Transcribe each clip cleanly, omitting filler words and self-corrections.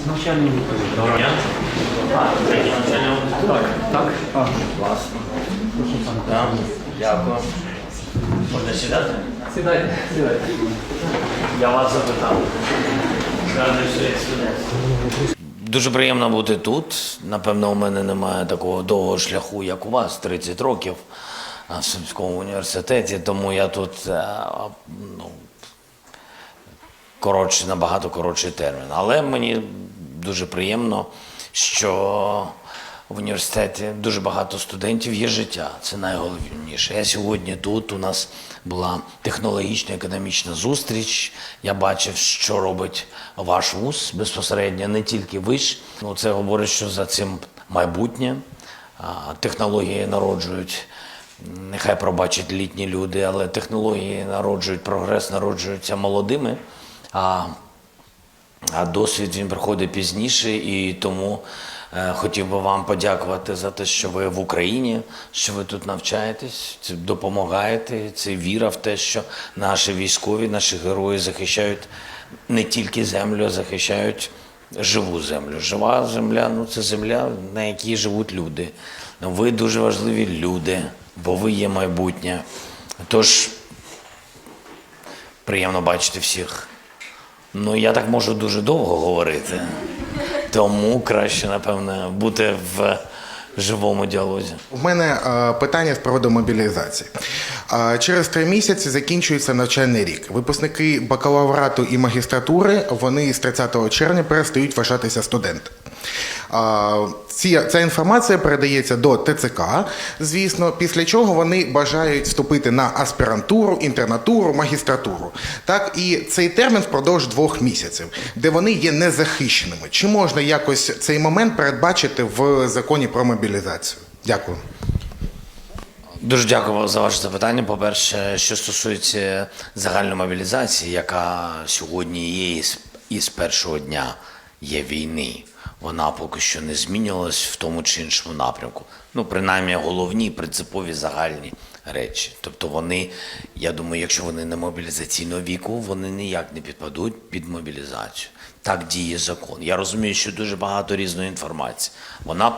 Навчальний Доброго дня. Такі навчальні Так? Класно. Так, дякую. Можна сідати? Сідайте. Я вас запитав. Радий, що я студент. Дуже приємно бути тут. Напевно, у мене немає такого довгого шляху, як у вас, 30 років в Сумському університеті, тому я тут набагато коротший термін. Але мені дуже приємно, що в університеті дуже багато студентів, є життя. Це найголовніше. Я сьогодні тут, у нас була технологічна економічна зустріч. Я бачив, що робить ваш вуз безпосередньо, не тільки виш. Це говорить, що за цим майбутнє. Технології народжують, нехай пробачать літні люди, але технології народжують прогрес, народжуються молодими. А досвід він приходить пізніше, і тому хотів би вам подякувати за те, що ви в Україні, що ви тут навчаєтесь, допомагаєте. Це віра в те, що наші військові, наші герої захищають не тільки землю, а захищають живу землю. Жива земля – це земля, на якій живуть люди. Ви дуже важливі люди, бо ви є майбутнє. Тож, приємно бачити всіх. Я так можу дуже довго говорити, тому краще, напевно, бути в живому діалозі. У мене питання з приводу мобілізації. Через 3 місяці закінчується навчальний рік. Випускники бакалаврату і магістратури, вони з 30 червня перестають вважатися студентами. Ця інформація передається до ТЦК, звісно, після чого вони бажають вступити на аспірантуру, інтернатуру, магістратуру. Так, і цей термін впродовж 2 місяців, де вони є незахищеними. Чи можна якось цей момент передбачити в законі про мобілізацію? Дякую. Дуже дякую за ваше запитання. По-перше, що стосується загальної мобілізації, яка сьогодні є і з першого дня є війни. Вона поки що не змінювалась в тому чи іншому напрямку. Принаймні головні, принципові, загальні речі. Тобто вони, я думаю, якщо вони не мобілізаційного віку, вони ніяк не підпадуть під мобілізацію. Так діє закон. Я розумію, що дуже багато різної інформації. Вона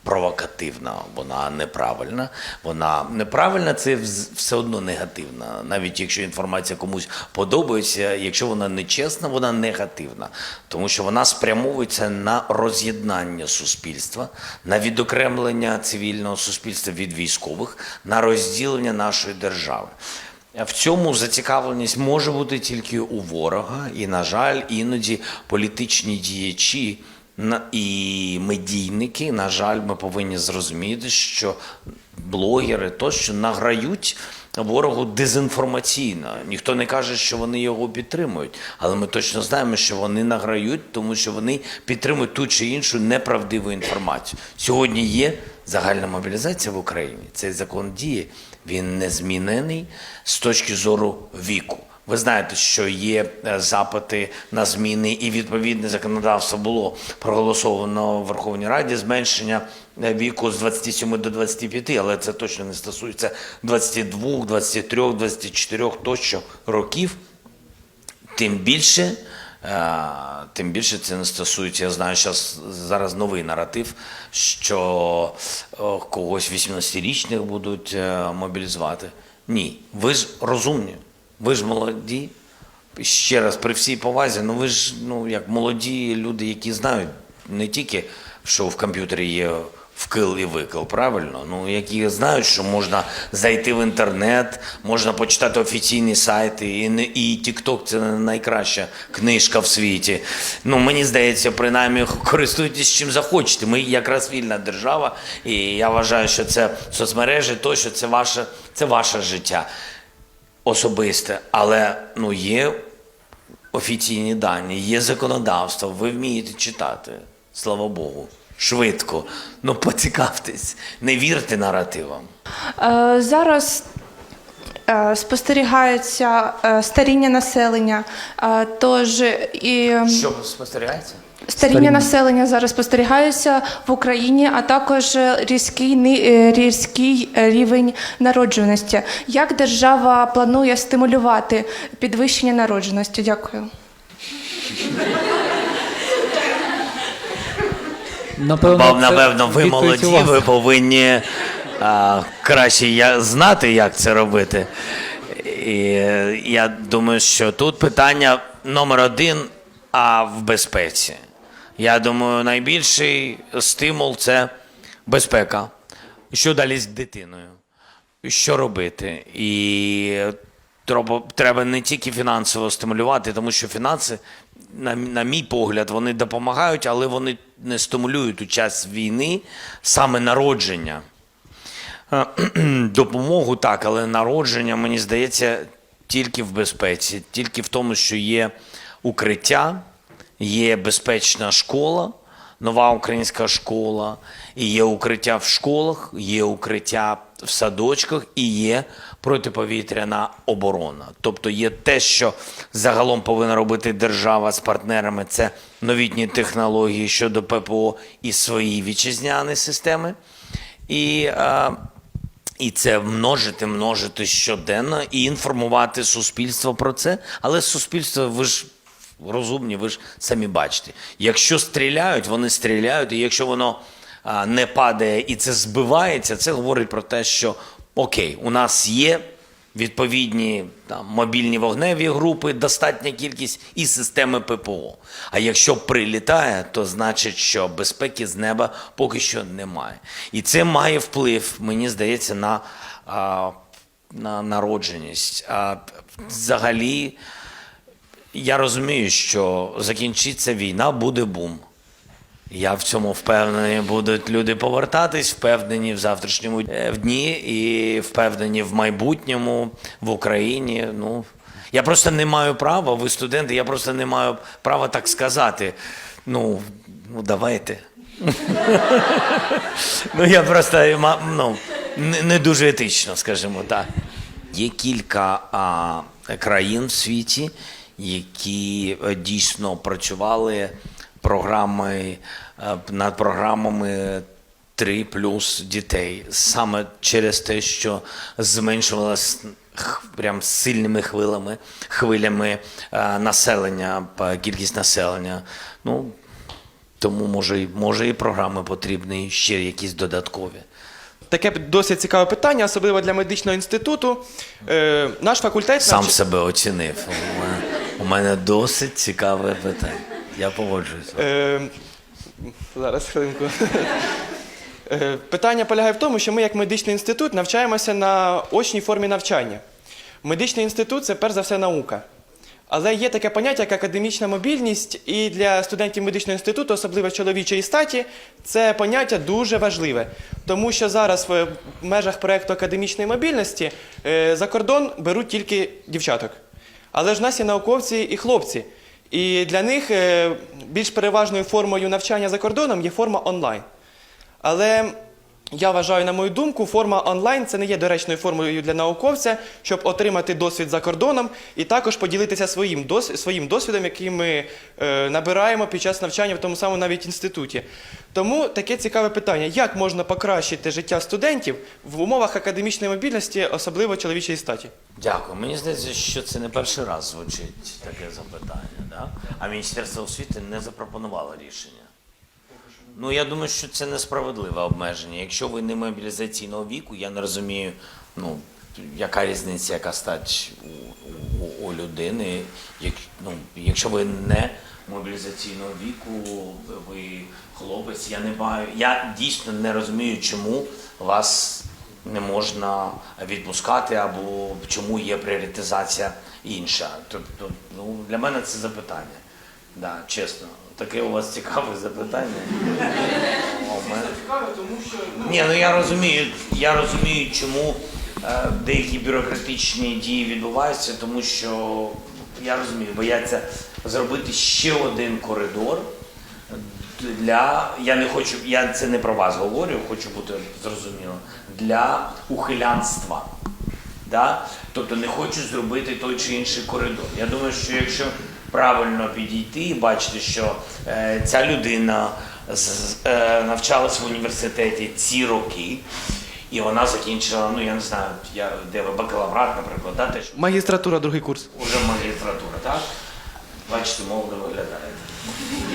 провокативна, вона неправильна. Вона неправильна – це все одно негативна. Навіть якщо інформація комусь подобається, якщо вона нечесна, вона негативна. Тому що вона спрямовується на роз'єднання суспільства, на відокремлення цивільного суспільства від військових, на розділення нашої держави. В цьому зацікавленість може бути тільки у ворога. І, на жаль, іноді політичні діячі і медійники, на жаль, ми повинні зрозуміти, що блогери тощо награють ворогу дезінформаційно. Ніхто не каже, що вони його підтримують, але ми точно знаємо, що вони награють, тому що вони підтримують ту чи іншу неправдиву інформацію. Сьогодні є загальна мобілізація в Україні, цей закон діє, він не змінений з точки зору віку. Ви знаєте, що є запити на зміни, і відповідне законодавство було проголосовано в Верховній Раді, зменшення віку з 27 до 25, але це точно не стосується 22, 23, 24 тощо років. Тим більше це не стосується, я знаю, зараз новий наратив, що когось 18-річних будуть мобілізувати. Ні, ви ж розумні. Ви ж молоді, ще раз, при всій повазі, ви ж, як молоді люди, які знають не тільки, що в комп'ютері є вкил і викил, правильно? Які знають, що можна зайти в інтернет, можна почитати офіційні сайти, і TikTok – це найкраща книжка в світі. Мені здається, принаймні, користуйтесь чим захочете. Ми якраз вільна держава, і я вважаю, що це соцмережі, тощо, це ваше життя. Особисте, але є офіційні дані, є законодавство, ви вмієте читати, слава Богу, швидко. Поцікавтесь, не вірте наративам. Зараз спостерігається старіння населення, тож і... Що спостерігається? Старіння населення зараз спостерігається в Україні, а також різкий рівень народжуваності. Як держава планує стимулювати підвищення народжуваності? Дякую. Напевно, ви відповідь молоді, у вас. ви повинні краще знати, як це робити. І я думаю, що тут питання номер один в безпеці. Я думаю, найбільший стимул – це безпека. Що далі з дитиною? Що робити? І треба не тільки фінансово стимулювати, тому що фінанси, на мій погляд, вони допомагають, але вони не стимулюють у час війни саме народження. Допомогу так, але народження, мені здається, тільки в безпеці, тільки в тому, що є укриття, є безпечна школа, нова українська школа, і є укриття в школах, є укриття в садочках і є протиповітряна оборона. Тобто є те, що загалом повинна робити держава з партнерами, це новітні технології щодо ППО і свої вітчизняні системи. І це множити щоденно і інформувати суспільство про це. Але суспільство, ви ж розумні, ви ж самі бачите. Якщо стріляють, вони стріляють, і якщо воно не падає і це збивається, це говорить про те, що окей, у нас є відповідні мобільні вогневі групи, достатня кількість і системи ППО. А якщо прилітає, то значить, що безпеки з неба поки що немає. І це має вплив, мені здається, на народженість. Взагалі, я розумію, що закінчиться війна, буде бум. Я в цьому впевнений, будуть люди повертатись, впевнені в завтрашньому дні і впевнені в майбутньому, в Україні. Я просто не маю права, ви студенти, я просто не маю права так сказати. Давайте. Я просто, не дуже етично, скажімо так. Є кілька країн в світі, які дійсно працювали над програмами 3+ дітей. Саме через те, що зменшувалось прям сильними хвилями населення, кількість населення. Тому може і програми потрібні, і ще якісь додаткові. Таке досить цікаве питання, особливо для медичного інституту. Наш факультет... Сам себе оцінив. У мене досить цікаве питання. Я погоджуюся. Зараз, хвилинку. Питання полягає в тому, що ми як медичний інститут навчаємося на очній формі навчання. Медичний інститут – це перш за все наука. Але є таке поняття, як академічна мобільність, і для студентів медичного інституту, особливо чоловічої статі, це поняття дуже важливе. Тому що зараз в межах проєкту академічної мобільності за кордон беруть тільки дівчаток. Але ж в нас є науковці і хлопці. І для них більш переважною формою навчання за кордоном є форма онлайн. Але я вважаю, на мою думку, форма онлайн – це не є доречною формою для науковця, щоб отримати досвід за кордоном і також поділитися своїм досвідом, який ми набираємо під час навчання в тому самому навіть інституті. Тому таке цікаве питання. Як можна покращити життя студентів в умовах академічної мобільності, особливо чоловічої статі? Дякую. Мені здається, що це не перший раз звучить таке запитання. Да? А Міністерство освіти не запропонувало рішення. Я думаю, що це несправедливе обмеження. Якщо ви не мобілізаційного віку, я не розумію, яка різниця, яка стать у людини. Якщо ви не мобілізаційного віку, ви хлопець, я дійсно не розумію, чому вас не можна відпускати або чому є пріоритизація інша. Тобто, для мене це запитання. Да, чесно. Таке у вас цікаве запитання. Цікаво, тому що... Я розумію, чому деякі бюрократичні дії відбуваються, тому що, я розумію, бояться зробити ще один коридор я це не про вас говорю, хочу бути зрозуміло, для ухилянства. Да? Тобто не хочу зробити той чи інший коридор. Я думаю, що якщо правильно підійти і бачити, що ця людина навчалась в університеті ці роки, і вона закінчила, я не знаю, де ви, бакалаврат, наприклад, да, теж? Магістратура, другий курс. Уже магістратура, так? Бачите, молодо виглядаєте.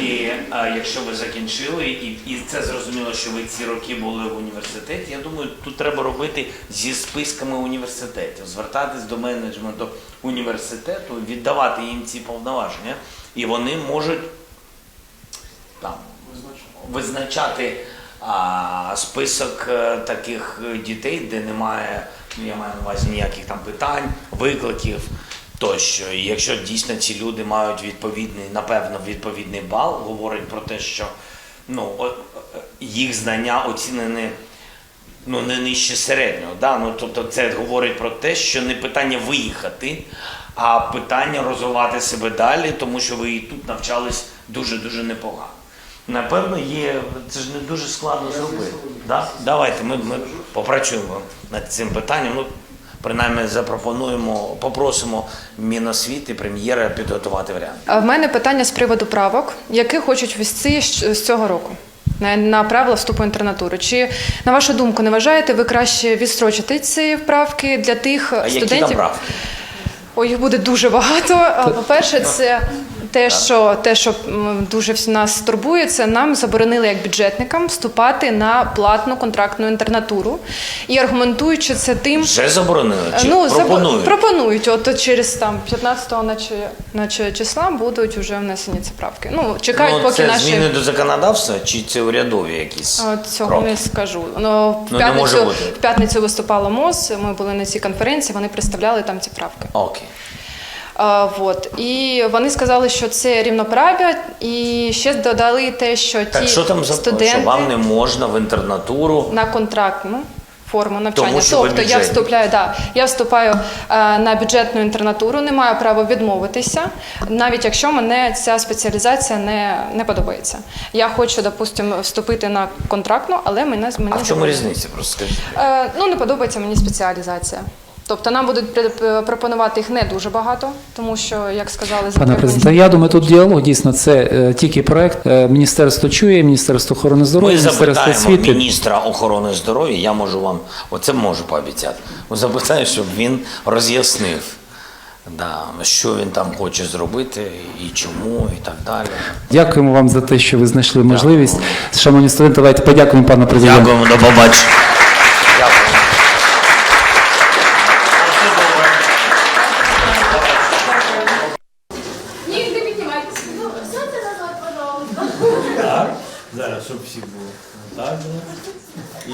І якщо ви закінчили, і це зрозуміло, що ви ці роки були в університеті, я думаю, тут треба робити зі списками університетів, звертатись до менеджменту університету, віддавати їм ці повноваження, і вони можуть там визначати список таких дітей, де немає, я маю на увазі, ніяких там питань, викликів тощо. І якщо дійсно ці люди мають відповідний, напевно, відповідний бал, говорить про те, що їх знання оцінені не нижче середнього. Да? Тобто це говорить про те, що не питання виїхати, а питання розвивати себе далі, тому що ви і тут навчались дуже-дуже непогано. Напевно, це ж не дуже складно зробити. Да? Давайте ми попрацюємо над цим питанням. Принаймні попросимо Міносвіти, прем'єра підготувати варіант. А в мене питання з приводу правок, які хочуть ввести з цього року на правила вступу в інтернатуру. Чи, на вашу думку, не вважаєте ви краще відстрочити ці правки для тих студентів? Які там правки? Ой, їх буде дуже багато. По-перше, це те, що дуже нас турбує, це нам заборонили як бюджетникам вступати на платну контрактну інтернатуру. І аргументуючи це тим... Вже заборонили? Чи пропонують? Пропонують. От через 15-го наче числа будуть вже внесені ці правки. Чекають, поки це наші... зміни до законодавства, чи це урядові якісь Цього кроки? не скажу. В п'ятницю виступало МОЗ, ми були на цій конференції, вони представляли там ці правки. Окей. І вони сказали, що це рівноправ'я, і ще додали те, що Так, ті що там студенти що вам не можна в інтернатуру? на контрактну форму навчання. Тому що ви Тобто я вступаю на бюджетну інтернатуру, не маю права відмовитися, навіть якщо мене ця спеціалізація не подобається. Я хочу, допустимо, вступити на контрактну, але мені А в чому різниця? Просто скажіть. не подобається мені спеціалізація. Тобто нам будуть пропонувати їх не дуже багато, тому що, як сказали, Пане президенте, я думаю, тут діалог дійсно це тільки проект. Міністерство чує, Міністерство охорони здоров'я, Ми Міністерство запитаємо освіти. міністра охорони здоров'я, я можу вам, оце можу пообіцяти. Ми запитаємо, щоб він роз'яснив, що він там хоче зробити і чому, і так далі. Дякуємо вам за те, що ви знайшли можливість. Шановні студенти, давайте подякуємо пану президенту. Дякуємо, до побачення. Дякую. Ні, не піднімайтеся. Сядьте назад, пожалуйста. Так, зараз, щоб всі було. Так, і